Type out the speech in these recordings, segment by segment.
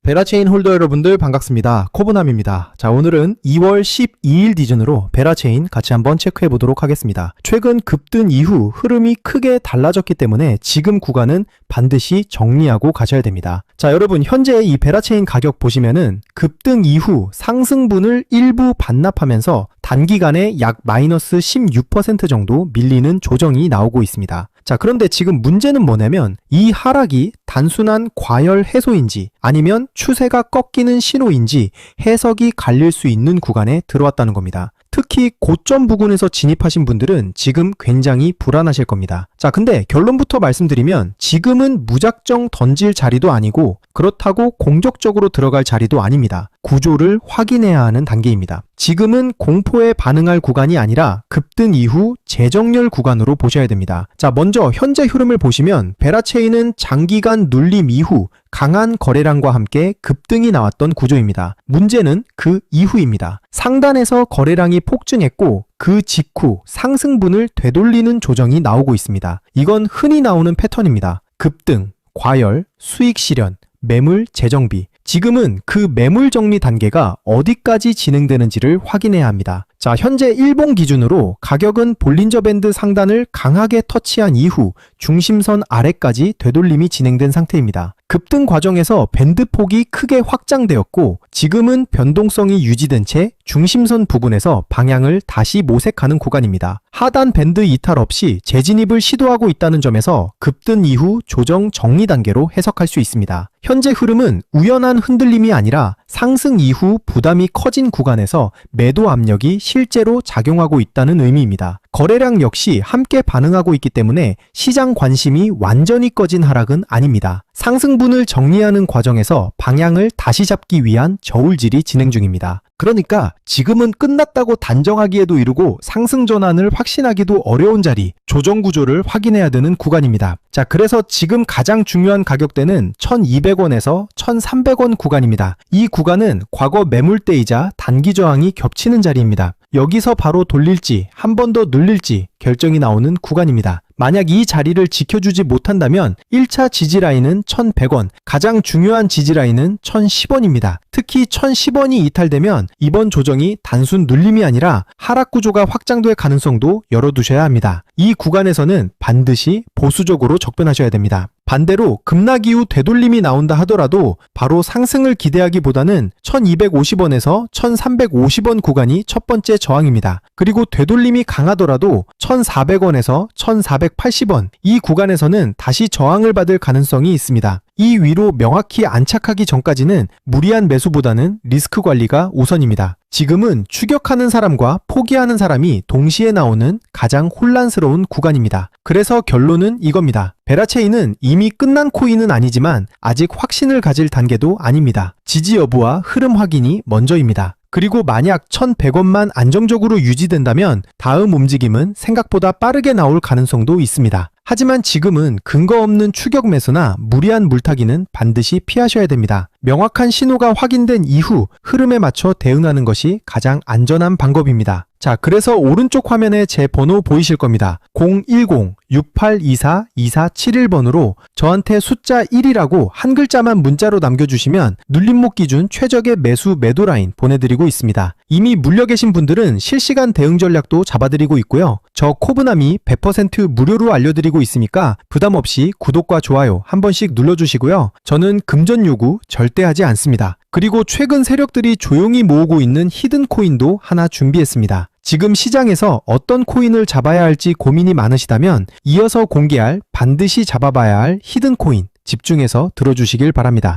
베라체인 홀더 여러분들 반갑습니다. 코브남입니다. 자, 오늘은 2월 12일 기준으로 베라체인 같이 한번 체크해 보도록 하겠습니다. 최근 급등 이후 흐름이 크게 달라졌기 때문에 지금 구간은 반드시 정리하고 가셔야 됩니다. 자, 여러분 현재 이 베라체인 가격 보시면은 급등 이후 상승분을 일부 반납하면서 단기간에 약 마이너스 16% 정도 밀리는 조정이 나오고 있습니다. 자, 그런데 지금 문제는 뭐냐면 이 하락이 단순한 과열 해소인지 아니면 추세가 꺾이는 신호인지 해석이 갈릴 수 있는 구간에 들어왔다는 겁니다. 특히 고점 부근에서 진입하신 분들은 지금 굉장히 불안하실 겁니다. 자, 근데 결론부터 말씀드리면 지금은 무작정 던질 자리도 아니고 그렇다고 공격적으로 들어갈 자리도 아닙니다. 구조를 확인해야 하는 단계입니다. 지금은 공포에 반응할 구간이 아니라 급등 이후 재정렬 구간으로 보셔야 됩니다. 자, 먼저 현재 흐름을 보시면 베라체인은 장기간 눌림 이후 강한 거래량과 함께 급등이 나왔던 구조입니다. 문제는 그 이후입니다. 상단에서 거래량이 폭증했고 그 직후 상승분을 되돌리는 조정이 나오고 있습니다. 이건 흔히 나오는 패턴입니다. 급등, 과열, 수익 실현, 매물 재정비. 지금은 그 매물 정리 단계가 어디까지 진행되는지를 확인해야 합니다. 자, 현재 일봉 기준으로 가격은 볼린저 밴드 상단을 강하게 터치한 이후 중심선 아래까지 되돌림이 진행된 상태입니다. 급등 과정에서 밴드 폭이 크게 확장되었고 지금은 변동성이 유지된 채 중심선 부근에서 방향을 다시 모색하는 구간입니다. 하단 밴드 이탈 없이 재진입을 시도하고 있다는 점에서 급등 이후 조정 정리 단계로 해석할 수 있습니다. 현재 흐름은 우연한 흔들림이 아니라 상승 이후 부담이 커진 구간에서 매도 압력이 실제로 작용하고 있다는 의미입니다. 거래량 역시 함께 반응하고 있기 때문에 시장 관심이 완전히 꺼진 하락은 아닙니다. 상승분을 정리하는 과정에서 방향을 다시 잡기 위한 저울질이 진행 중입니다. 그러니까 지금은 끝났다고 단정하기에도 이르고 상승 전환을 확신하기도 어려운 자리, 조정 구조를 확인해야 되는 구간입니다. 자, 그래서 지금 가장 중요한 가격대는 1200원에서 1300원 구간입니다. 이 구간은 과거 매물대이자 단기 저항이 겹치는 자리입니다. 여기서 바로 돌릴지 한 번 더 눌릴지 결정이 나오는 구간입니다. 만약 이 자리를 지켜주지 못한다면 1차 지지라인은 1100원, 가장 중요한 지지라인은 1010원입니다. 특히 1010원이 이탈되면 이번 조정이 단순 눌림이 아니라 하락 구조가 확장될 가능성도 열어두셔야 합니다. 이 구간에서는 반드시 보수적으로 접근하셔야 됩니다. 반대로 급락 이후 되돌림이 나온다 하더라도 바로 상승을 기대하기보다는 1250원에서 1350원 구간이 첫 번째 저항입니다. 그리고 되돌림이 강하더라도 1400원에서 1480원 이 구간에서는 다시 저항을 받을 가능성이 있습니다. 이 위로 명확히 안착하기 전까지는 무리한 매수보다는 리스크 관리가 우선입니다. 지금은 추격하는 사람과 포기하는 사람이 동시에 나오는 가장 혼란스러운 구간입니다. 그래서 결론은 이겁니다. 베라체인은 이미 끝난 코인은 아니지만 아직 확신을 가질 단계도 아닙니다. 지지 여부와 흐름 확인이 먼저입니다. 그리고 만약 1100원만 안정적으로 유지된다면 다음 움직임은 생각보다 빠르게 나올 가능성도 있습니다. 하지만 지금은 근거 없는 추격 매수나 무리한 물타기는 반드시 피하셔야 됩니다. 명확한 신호가 확인된 이후 흐름에 맞춰 대응하는 것이 가장 안전한 방법입니다. 자, 그래서 오른쪽 화면에 제 번호 보이실 겁니다. 010-6824-2471번으로 저한테 숫자 1이라고 한 글자만 문자로 남겨주시면 눌림목 기준 최적의 매수 매도 라인 보내드리고 있습니다. 이미 물려 계신 분들은 실시간 대응 전략도 잡아드리고 있고요. 저 코브남이 100% 무료로 알려드리고 있으니까 부담 없이 구독과 좋아요 한 번씩 눌러주시고요. 저는 금전 요구 절대 하지 않습니다. 그리고 최근 세력들이 조용히 모으고 있는 히든 코인도 하나 준비했습니다. 지금 시장에서 어떤 코인을 잡아야 할지 고민이 많으시다면 이어서 공개할 반드시 잡아봐야 할 히든 코인 집중해서 들어주시길 바랍니다.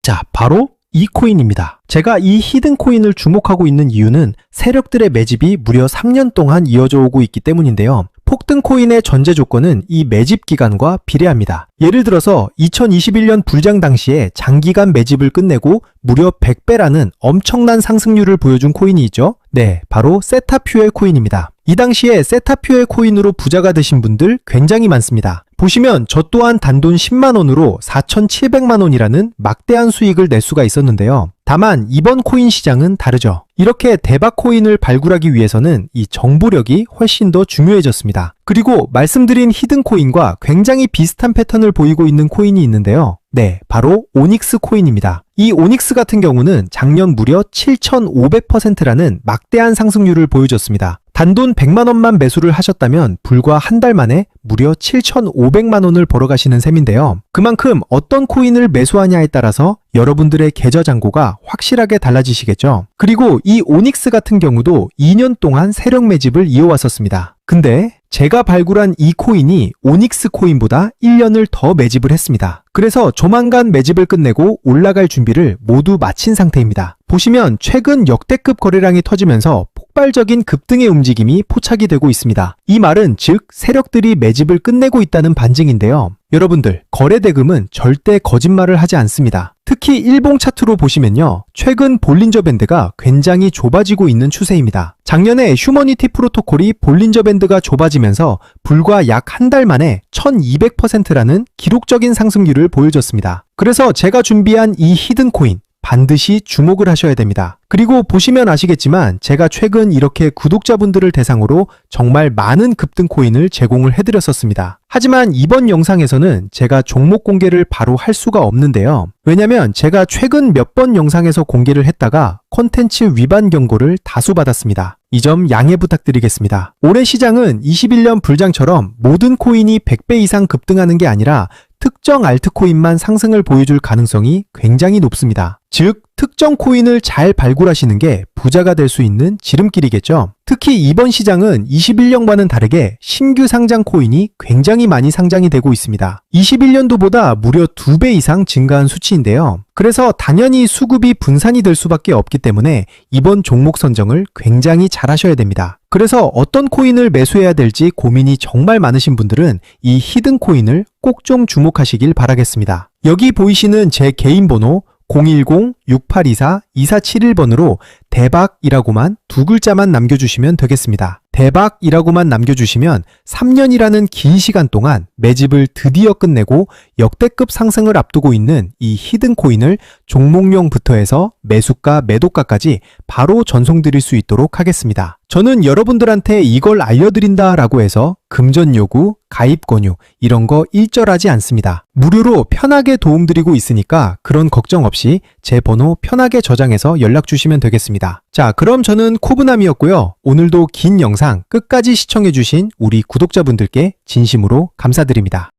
자, 바로 이 코인입니다. 제가 이 히든 코인을 주목하고 있는 이유는 세력들의 매집이 무려 3년 동안 이어져 오고 있기 때문인데요. 폭등 코인의 전제 조건은 이 매집 기간과 비례합니다. 예를 들어서 2021년 불장 당시에 장기간 매집을 끝내고 무려 100배라는 엄청난 상승률을 보여준 코인이 있죠. 네, 바로 세타퓨엘 코인입니다. 이 당시에 세타퓨엘 코인으로 부자가 되신 분들 굉장히 많습니다. 보시면 저 또한 단돈 10만원으로 4,700만원이라는 막대한 수익을 낼 수가 있었는데요. 다만 이번 코인 시장은 다르죠. 이렇게 대박 코인을 발굴하기 위해서는 이 정보력이 훨씬 더 중요해졌습니다. 그리고 말씀드린 히든 코인과 굉장히 비슷한 패턴을 보이고 있는 코인이 있는데요. 네, 바로 오닉스 코인입니다. 이 오닉스 같은 경우는 작년 무려 7,500%라는 막대한 상승률을 보여줬습니다. 단돈 100만 원만 매수를 하셨다면 불과 한 달 만에 무려 7,500만 원을 벌어가시는 셈인데요. 그만큼 어떤 코인을 매수하냐에 따라서 여러분들의 계좌 잔고가 확실하게 달라지시겠죠. 그리고 이 오닉스 같은 경우도 2년 동안 세력 매집을 이어왔었습니다. 근데 제가 발굴한 이 코인이 오닉스 코인보다 1년을 더 매집을 했습니다. 그래서 조만간 매집을 끝내고 올라갈 준비를 모두 마친 상태입니다. 보시면 최근 역대급 거래량이 터지면서 폭발적인 급등의 움직임이 포착이 되고 있습니다. 이 말은 즉 세력들이 매집을 끝내고 있다는 반증인데요. 여러분들, 거래 대금은 절대 거짓말을 하지 않습니다. 특히 일봉 차트로 보시면요. 최근 볼린저 밴드가 굉장히 좁아지고 있는 추세입니다. 작년에 휴머니티 프로토콜이 볼린저 밴드가 좁아지면서 불과 약 한 달 만에 1200%라는 기록적인 상승률을 보여줬습니다. 그래서 제가 준비한 이 히든 코인 반드시 주목을 하셔야 됩니다. 그리고 보시면 아시겠지만 제가 최근 이렇게 구독자분들을 대상으로 정말 많은 급등 코인을 제공을 해드렸었습니다. 하지만 이번 영상에서는 제가 종목 공개를 바로 할 수가 없는데요. 왜냐면 제가 최근 몇 번 영상에서 공개를 했다가 콘텐츠 위반 경고를 다수 받았습니다. 이 점 양해 부탁드리겠습니다. 올해 시장은 21년 불장처럼 모든 코인이 100배 이상 급등하는 게 아니라 특정 알트코인만 상승을 보여줄 가능성이 굉장히 높습니다. 즉, 특정 코인을 잘 발굴하시는 게 부자가 될 수 있는 지름길이겠죠. 특히 이번 시장은 21년과는 다르게 신규 상장 코인이 굉장히 많이 상장이 되고 있습니다. 21년도보다 무려 2배 이상 증가한 수치인데요. 그래서 당연히 수급이 분산이 될 수밖에 없기 때문에 이번 종목 선정을 굉장히 잘 하셔야 됩니다. 그래서 어떤 코인을 매수해야 될지 고민이 정말 많으신 분들은 이 히든 코인을 꼭 좀 주목하시길 바라겠습니다. 여기 보이시는 제 개인 번호 010-6824-2471번으로 대박이라고만 두 글자만 남겨주시면 되겠습니다. 대박이라고만 남겨주시면 3년이라는 긴 시간 동안 매집을 드디어 끝내고 역대급 상승을 앞두고 있는 이 히든 코인을 종목명부터 해서 매수가, 매도가까지 바로 전송드릴 수 있도록 하겠습니다. 저는 여러분들한테 이걸 알려드린다라고 해서 금전 요구, 가입 권유 이런 거 일절하지 않습니다. 무료로 편하게 도움드리고 있으니까 그런 걱정 없이 제 번호 편하게 저장해서 연락 주시면 되겠습니다. 자, 그럼 저는 코브남이었고요. 오늘도 긴 영상 끝까지 시청해주신 우리 구독자분들께 진심으로 감사드립니다.